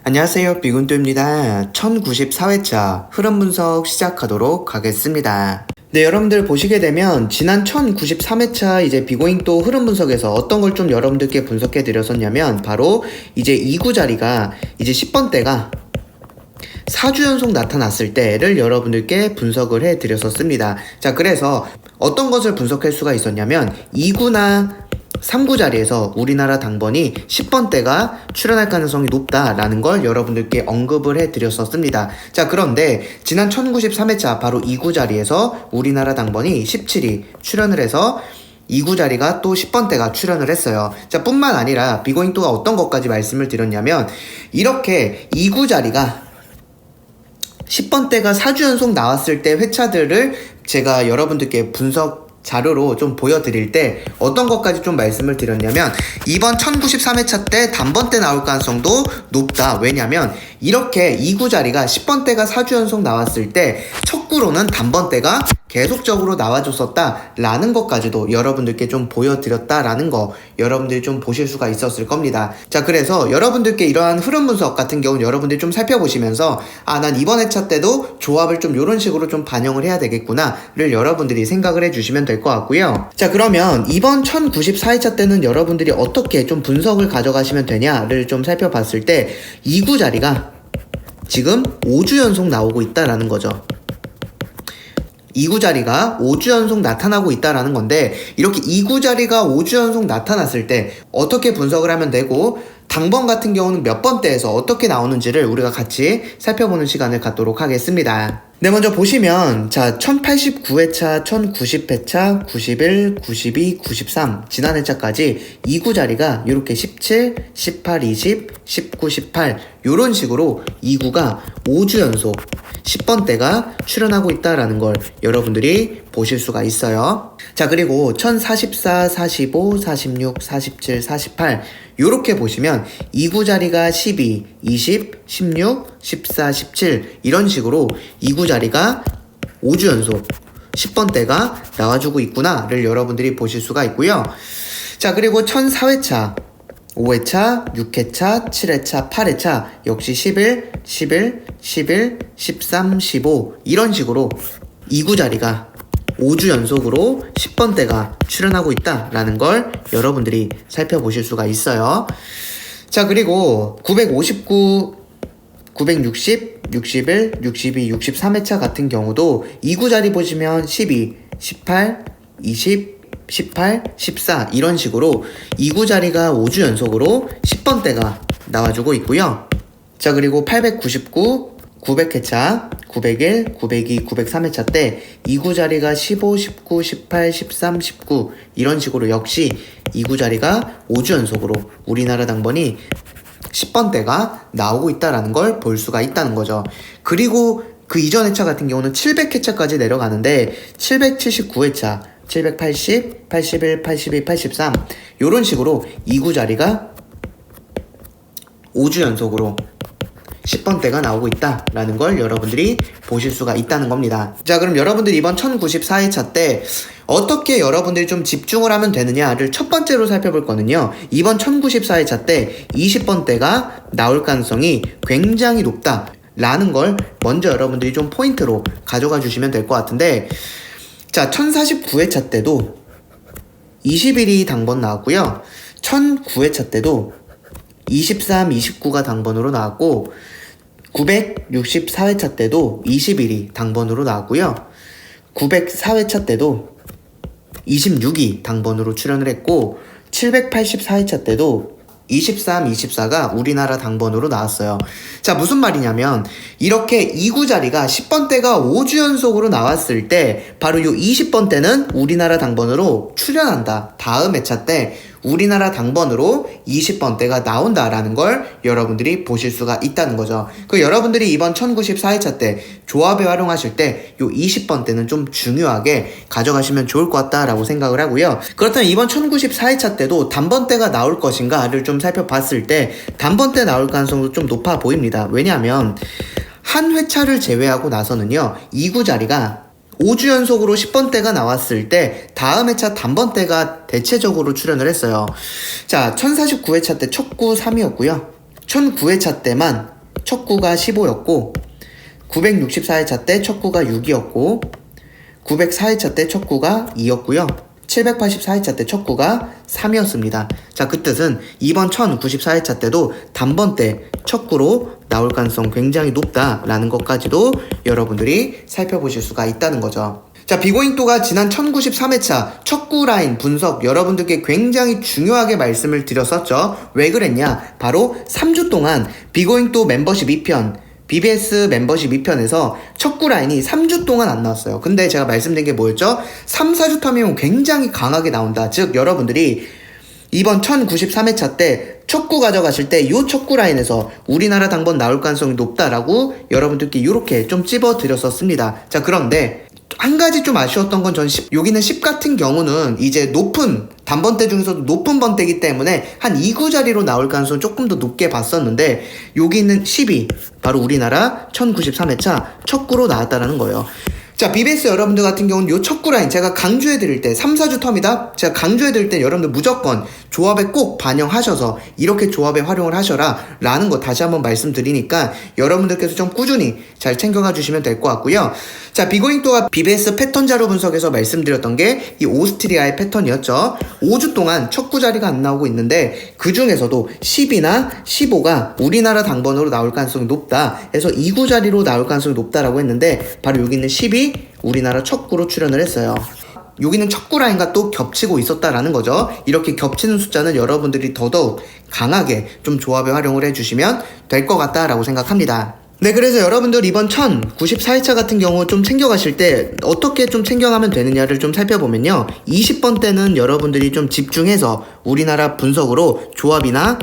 안녕하세요, 비군도입니다. 1094회차 흐름 분석 시작하도록 하겠습니다. 네, 여러분들 보시게 되면 지난 1093회차 이제 비고잉도 흐름 분석에서 어떤 걸 좀 여러분들께 분석해 드렸었냐면 바로 이제 2구 자리가 이제 10번대가 4주 연속 나타났을 때를 여러분들께 분석을 해 드렸었습니다. 자, 그래서 어떤 것을 분석할 수가 있었냐면 2구나 3구 자리에서 우리나라 당번이 10번대가 출현할 가능성이 높다라는 걸 여러분들께 언급을 해드렸었습니다. 자, 그런데 지난 1093회차 바로 2구 자리에서 우리나라 당번이 17이 출현을 해서 2구 자리가 또 10번대가 출현을 했어요. 자, 뿐만 아니라 비고잉도가 어떤 것까지 말씀을 드렸냐면 이렇게 2구 자리가 10번대가 4주 연속 나왔을 때 회차들을 제가 여러분들께 분석 자료로 좀 보여드릴 때 어떤 것까지 좀 말씀을 드렸냐면 이번 1093회차 때 단번대 나올 가능성도 높다. 왜냐면 이렇게 2구 자리가 10번대가 4주 연속 나왔을 때 첫 구로는 단번대가 계속적으로 나와줬었다 라는 것까지도 여러분들께 좀 보여드렸다라는 거 여러분들이 좀 보실 수가 있었을 겁니다. 자, 그래서 여러분들께 이러한 흐름 분석 같은 경우는 여러분들이 좀 살펴보시면서 난 이번 회차 때도 조합을 좀 이런 식으로 좀 반영을 해야 되겠구나를 여러분들이 생각을 해주시면 될 것 같고요. 자, 그러면 이번 1094회차 때는 여러분들이 어떻게 좀 분석을 가져가시면 되냐를 좀 살펴봤을 때 2구 자리가 지금 5주 연속 나오고 있다라는 거죠. 2구 자리가 5주 연속 나타나고 있다라는 건데 이렇게 2구 자리가 5주 연속 나타났을 때 어떻게 분석을 하면 되고 당번 같은 경우는 몇 번대에서 어떻게 나오는지를 우리가 같이 살펴보는 시간을 갖도록 하겠습니다. 네, 먼저 보시면 자 1089회차, 1090회차, 91, 92, 93 지난 회차까지 2구 자리가 이렇게 17, 18, 20, 19, 18 이런 식으로 2구가 5주 연속 10번대가 출현하고 있다라는 걸 여러분들이 보실 수가 있어요. 자, 그리고 1044, 45, 46, 47, 48 요렇게 보시면 2구 자리가 12, 20, 16, 14, 17 이런 식으로 2구 자리가 5주 연속 10번대가 나와주고 있구나를 여러분들이 보실 수가 있고요. 자, 그리고 1004회차 5회차, 6회차, 7회차, 8회차 역시 11, 11, 11, 13, 15 이런 식으로 2구 자리가 5주 연속으로 10번대가 출현하고 있다라는 걸 여러분들이 살펴보실 수가 있어요. 자, 그리고 959, 960, 61, 62, 63회차 같은 경우도 2구 자리 보시면 12, 18, 20, 18, 14 이런 식으로 2구 자리가 5주 연속으로 10번대가 나와주고 있고요. 자, 그리고 899, 900회차, 901, 902, 903회차 때 2구 자리가 15, 19, 18, 13, 19 이런 식으로 역시 2구 자리가 5주 연속으로 우리나라 당번이 10번대가 나오고 있다라는 걸 볼 수가 있다는 거죠. 그리고 그 이전 회차 같은 경우는 700회차까지 내려가는데 779회차, 780, 81, 82, 83 요런 식으로 2구 자리가 5주 연속으로 10번대가 나오고 있다라는 걸 여러분들이 보실 수가 있다는 겁니다. 자, 그럼 여러분들이 이번 1094회차 때 어떻게 여러분들이 좀 집중을 하면 되느냐를 첫 번째로 살펴볼 거는요. 이번 1094회차 때 20번대가 나올 가능성이 굉장히 높다라는 걸 먼저 여러분들이 좀 포인트로 가져가 주시면 될 것 같은데 자, 1049회차 때도 21이 당번 나왔고요. 1009회차 때도 23, 29가 당번으로 나왔고 964회차 때도 21이 당번으로 나왔고요. 904회차 때도 26이 당번으로 출연을 했고 784회차 때도 23, 24가 우리나라 당번으로 나왔어요. 자, 무슨 말이냐면 이렇게 2구 자리가 10번대가 5주 연속으로 나왔을 때 바로 이 20번대는 우리나라 당번으로 출연한다. 다음 회차 때 우리나라 당번으로 20번대가 나온다라는 걸 여러분들이 보실 수가 있다는 거죠. 그 여러분들이 이번 1094회차 때 조합에 활용하실 때 요 20번대는 좀 중요하게 가져가시면 좋을 것 같다라고 생각을 하고요. 그렇다면 이번 1094회차 때도 단번대가 나올 것인가를 좀 살펴봤을 때 단번대 나올 가능성도 좀 높아 보입니다. 왜냐하면 한 회차를 제외하고 나서는요 2구 자리가 5주 연속으로 10번대가 나왔을 때 다음 회차 단번대가 대체적으로 출연을 했어요. 자, 1049회차 때 첫 구 3이었고요. 1009회차 때만 첫 구가 15였고 964회차 때 첫 구가 6이었고 904회차 때 첫 구가 2였고요. 784회차 때 첫 구가 3이었습니다. 자, 그 뜻은 이번 1094회차 때도 단번 때 첫 구로 나올 가능성 굉장히 높다라는 것까지도 여러분들이 살펴보실 수가 있다는 거죠. 자, 비고잉또가 지난 1093회차 첫 구 라인 분석 여러분들께 굉장히 중요하게 말씀을 드렸었죠. 왜 그랬냐? 바로 3주 동안 비고잉또 멤버십 2편 BBS 멤버십 2편에서 첫 구 라인이 3주 동안 안 나왔어요. 근데 제가 말씀드린 게 뭐였죠? 3, 4주 텀이면 굉장히 강하게 나온다. 즉 여러분들이 이번 1093회차 때 첫 구 가져가실 때 요 첫 구 라인에서 우리나라 당번 나올 가능성이 높다라고 여러분들께 이렇게 좀 찝어드렸었습니다. 자, 그런데 한 가지 좀 아쉬웠던 건 여기는 10 같은 경우는 이제 높은 단번대 중에서도 높은 번대이기 때문에 한 2구 자리로 나올 가능성을 조금 더 높게 봤었는데 여기 있는 10이 바로 우리나라 1093회차 첫 구로 나왔다라는 거예요. 자, BBS 여러분들 같은 경우는 요 첫 구 라인 제가 강조해드릴 때 3, 4주 텀이다? 제가 강조해드릴 때 여러분들 무조건 조합에 꼭 반영하셔서 이렇게 조합에 활용을 하셔라 라는 거 다시 한번 말씀드리니까 여러분들께서 좀 꾸준히 잘 챙겨가 주시면 될 것 같고요. 자, 비고잉또가 BBS 패턴 자료 분석에서 말씀드렸던 게 이 오스트리아의 패턴이었죠. 5주 동안 첫 구 자리가 안 나오고 있는데 그 중에서도 10이나 15가 우리나라 당번으로 나올 가능성이 높다 해서 2구 자리로 나올 가능성이 높다라고 했는데 바로 여기 있는 10이 우리나라 첫 구로 출연을 했어요. 여기는 첫 구 라인과 또 겹치고 있었다라는 거죠. 이렇게 겹치는 숫자는 여러분들이 더더욱 강하게 좀 조합에 활용을 해주시면 될 것 같다라고 생각합니다. 네, 그래서 여러분들 이번 1094회차 같은 경우 좀 챙겨가실 때 어떻게 좀 챙겨가면 되느냐를 좀 살펴보면요. 20번 때는 여러분들이 좀 집중해서 우리나라 분석으로 조합이나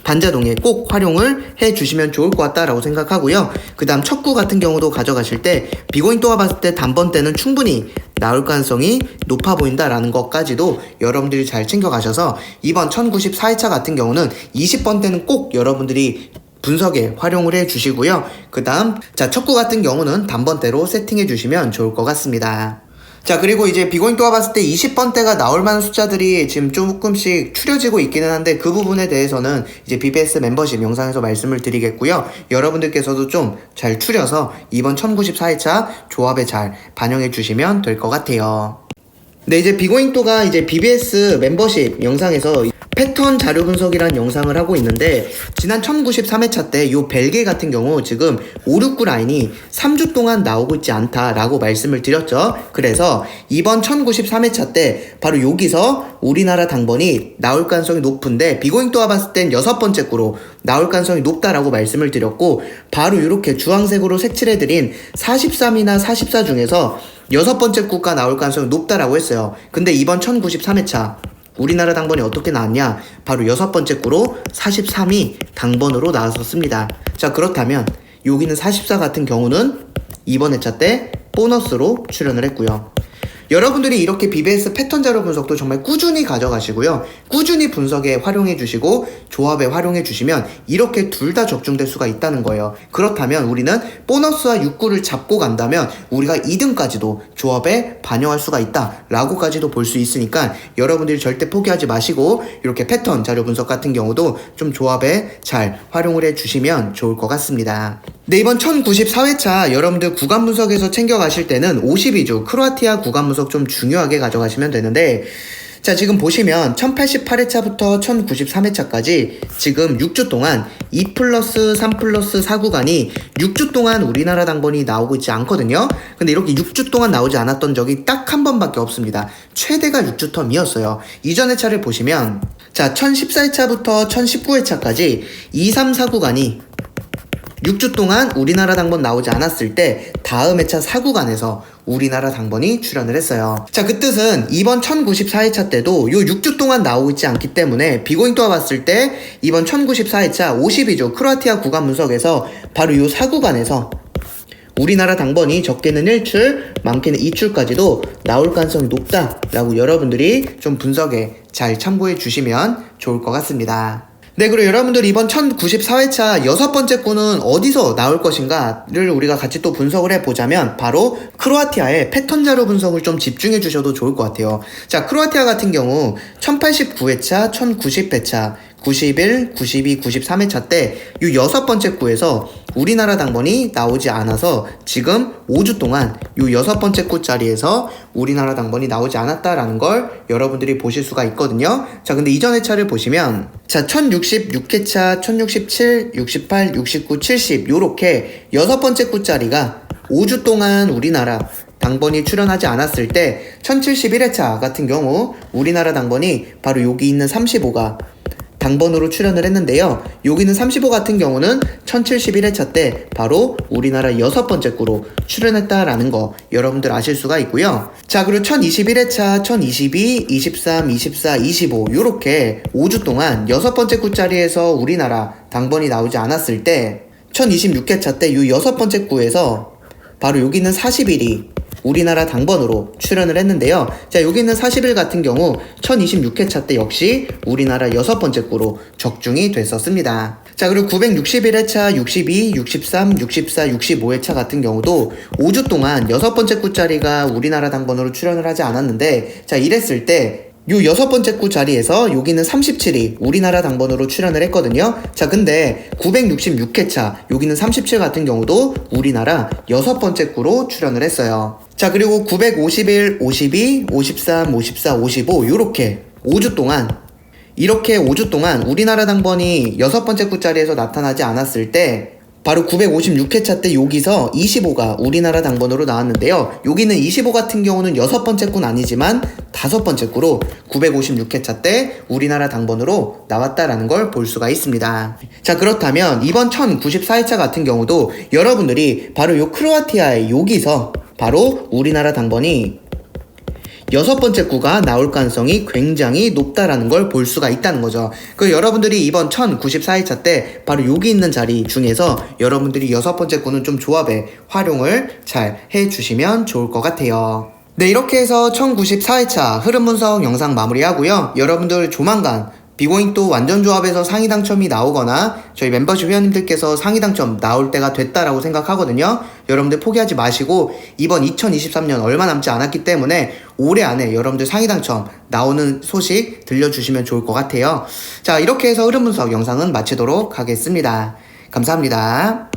반자동에 꼭 활용을 해주시면 좋을 것 같다라고 생각하고요. 그 다음 첫 구 같은 경우도 가져가실 때 비고잉또가 봤을 때 단번 때는 충분히 나올 가능성이 높아 보인다라는 것까지도 여러분들이 잘 챙겨가셔서 이번 1094회차 같은 경우는 20번 때는 꼭 여러분들이 분석에 활용을 해주시고요. 그 다음 첫 구 같은 경우는 단번대로 세팅해 주시면 좋을 것 같습니다. 자, 그리고 이제 비고잉또가 봤을 때 20번대가 나올 만한 숫자들이 지금 조금씩 추려지고 있기는 한데 그 부분에 대해서는 이제 BBS 멤버십 영상에서 말씀을 드리겠고요. 여러분들께서도 좀 잘 추려서 이번 1094회차 조합에 잘 반영해 주시면 될 것 같아요. 네, 이제 비고잉또가 이제 BBS 멤버십 영상에서 패턴 자료 분석이라는 영상을 하고 있는데 지난 1093회차 때 요 벨게 같은 경우 지금 5, 6구 라인이 3주 동안 나오고 있지 않다라고 말씀을 드렸죠. 그래서 이번 1093회차 때 바로 여기서 우리나라 당번이 나올 가능성이 높은데 비고잉또가 봤을 땐 6번째 구로 나올 가능성이 높다라고 말씀을 드렸고 바로 이렇게 주황색으로 색칠해드린 43이나 44 중에서 6번째 구가 나올 가능성이 높다라고 했어요. 근데 이번 1093회차 우리나라 당번이 어떻게 나왔냐? 바로 6번째 구로 43이 당번으로 나왔었습니다. 자, 그렇다면 여기는 44 같은 경우는 이번 회차 때 보너스로 출연을 했고요. 여러분들이 이렇게 BBS 패턴 자료 분석도 정말 꾸준히 가져가시고요. 꾸준히 분석에 활용해 주시고 조합에 활용해 주시면 이렇게 둘 다 적중될 수가 있다는 거예요. 그렇다면 우리는 보너스와 6구를 잡고 간다면 우리가 2등까지도 조합에 반영할 수가 있다 라고까지도 볼 수 있으니까 여러분들이 절대 포기하지 마시고 이렇게 패턴 자료 분석 같은 경우도 좀 조합에 잘 활용을 해 주시면 좋을 것 같습니다. 네, 이번 1094회차 여러분들 구간 분석에서 챙겨가실 때는 52주 크로아티아 구간 분석 좀 중요하게 가져가시면 되는데 자, 지금 보시면 1088회차부터 1093회차까지 지금 6주 동안 2+3+4 구간이 6주 동안 우리나라 당번이 나오고 있지 않거든요. 근데 이렇게 6주 동안 나오지 않았던 적이 딱 한 번밖에 없습니다. 최대가 6주 텀이었어요. 이전 회차를 보시면 자, 1014회차부터 1019회차까지 2, 3, 4 구간이 6주 동안 우리나라 당번 나오지 않았을 때 다음 회차 4구간에서 우리나라 당번이 출연을 했어요. 자, 그 뜻은 이번 1094회차 때도 요 6주 동안 나오고 있지 않기 때문에 비고잉또가 봤을 때 이번 1094회차 52주 크로아티아 구간 분석에서 바로 요 4구간에서 우리나라 당번이 적게는 1출, 많게는 2출까지도 나올 가능성이 높다라고 여러분들이 좀 분석에 잘 참고해 주시면 좋을 것 같습니다. 네, 그리고 여러분들 이번 1094회차 6번째 구는 어디서 나올 것인가를 우리가 같이 또 분석을 해보자면 바로 크로아티아의 패턴 자료 분석을 좀 집중해 주셔도 좋을 것 같아요. 자, 크로아티아 같은 경우 1089회차, 1090회차, 91, 92, 93회차 때 이 여섯 번째 구에서 우리나라 당번이 나오지 않아서 지금 5주 동안 이 여섯 번째 구 자리에서 우리나라 당번이 나오지 않았다라는 걸 여러분들이 보실 수가 있거든요. 자, 근데 이전 회차를 보시면 자, 1066회차, 1067, 68, 69, 70 요렇게 여섯 번째 구 자리가 5주 동안 우리나라 당번이 출연하지 않았을 때 1071회차 같은 경우 우리나라 당번이 바로 여기 있는 35가 당번으로 출연을 했는데요. 여기는 35 같은 경우는 1071회차 때 바로 우리나라 여섯 번째 구로 출연했다라는 거 여러분들 아실 수가 있고요. 자, 그리고 1021회차, 1022, 23, 24, 25 요렇게 5주 동안 여섯 번째 구 자리에서 우리나라 당번이 나오지 않았을 때 1026회차 때 이 여섯 번째 구에서 바로 여기 있는 41이 우리나라 당번으로 출연을 했는데요. 자, 여기 있는 41 같은 경우 1026회차 때 역시 우리나라 여섯 번째 구로 적중이 됐었습니다. 자, 그리고 961회차, 62, 63, 64, 65회차 같은 경우도 5주 동안 여섯 번째 구 자리가 우리나라 당번으로 출연을 하지 않았는데, 자, 이랬을 때 요 여섯 번째 구 자리에서 여기는 37이 우리나라 당번으로 출연을 했거든요. 자, 근데 966회차 여기는 37 같은 경우도 우리나라 여섯 번째 구로 출연을 했어요. 자, 그리고 951, 52, 53, 54, 55 요렇게 5주 동안 이렇게 5주 동안 우리나라 당번이 여섯 번째 구 자리에서 나타나지 않았을 때 바로 956회차 때 여기서 25가 우리나라 당번으로 나왔는데요. 여기는 25 같은 경우는 여섯 번째 구는 아니지만 다섯 번째 구로 956회차 때 우리나라 당번으로 나왔다라는 걸 볼 수가 있습니다. 자, 그렇다면 이번 1094회차 같은 경우도 여러분들이 바로 요 크로아티아의 여기서 바로 우리나라 당번이 여섯 번째 구가 나올 가능성이 굉장히 높다라는 걸 볼 수가 있다는 거죠. 그 여러분들이 이번 1094회차 때 바로 여기 있는 자리 중에서 여러분들이 여섯 번째 구는 좀 조합에 활용을 잘 해주시면 좋을 것 같아요. 네, 이렇게 해서 1094회차 흐름 분석 영상 마무리하고요. 여러분들 조만간 비고잉 또 완전 조합에서 상위 당첨이 나오거나 저희 멤버십 회원님들께서 상위 당첨 나올 때가 됐다라고 생각하거든요. 여러분들 포기하지 마시고 이번 2023년 얼마 남지 않았기 때문에 올해 안에 여러분들 상위 당첨 나오는 소식 들려주시면 좋을 것 같아요. 자, 이렇게 해서 흐름 분석 영상은 마치도록 하겠습니다. 감사합니다.